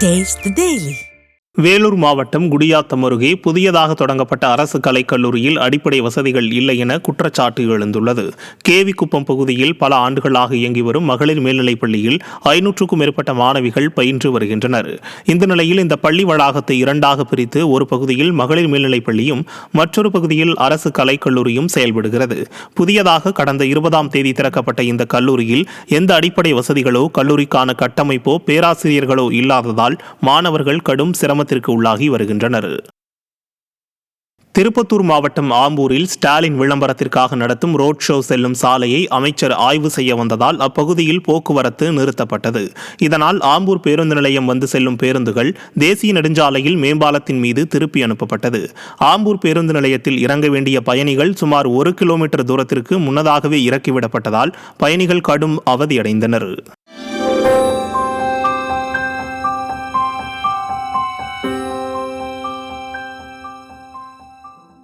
Taste the Daily. Vellore மாவட்டம் குடியாத்தம் அருகே புதியதாக தொடங்கப்பட்ட அரசு கலைக்கல்லூரியில் அடிப்படை வசதிகள் இல்லை என குற்றச்சாட்டு எழுந்துள்ளது. கேவிக்குப்பம் பகுதியில் பல ஆண்டுகளாக இயங்கி வரும் மகளிர் மேல்நிலைப் பள்ளியில் 500க்கும் மேற்பட்ட மாணவிகள் பயின்று வருகின்றனர். இந்த நிலையில் இந்த பள்ளி வளாகத்தை இரண்டாக பிரித்து ஒரு பகுதியில் மகளிர் மேல்நிலைப் பள்ளியும் மற்றொரு பகுதியில் அரசு கலைக்கல்லூரியும் செயல்படுகிறது. புதியதாக கடந்த 20ஆம் தேதி திறக்கப்பட்ட இந்த கல்லூரியில் எந்த அடிப்படை வசதிகளோ கல்லூரிக்கான கட்டமைப்போ பேராசிரியர்களோ இல்லாததால் மாணவர்கள் கடும் சிரமத்திற்கு உள்ளாகி வருகின்றனர். திருப்பத்தூர் மாவட்டம் ஆம்பூரில் ஸ்டாலின் விளம்பரத்திற்காக நடத்தும் ரோட் ஷோ செல்லும் சாலையை அமைச்சர் ஆய்வு செய்ய வந்ததால் அப்பகுதியில் போக்குவரத்து நிறுத்தப்பட்டது. இதனால் ஆம்பூர் பேருந்து நிலையம் வந்து செல்லும் பேருந்துகள் தேசிய நெடுஞ்சாலையில் மேம்பாலத்தின் மீது திருப்பி அனுப்பப்பட்டது. ஆம்பூர் பேருந்து நிலையத்தில் இறங்க வேண்டிய பயணிகள் சுமார் 1 கிலோமீட்டர் தூரத்திற்கு முன்னதாகவே இறக்கிவிடப்பட்டதால் பயணிகள் கடும் அவதியடைந்தனர்.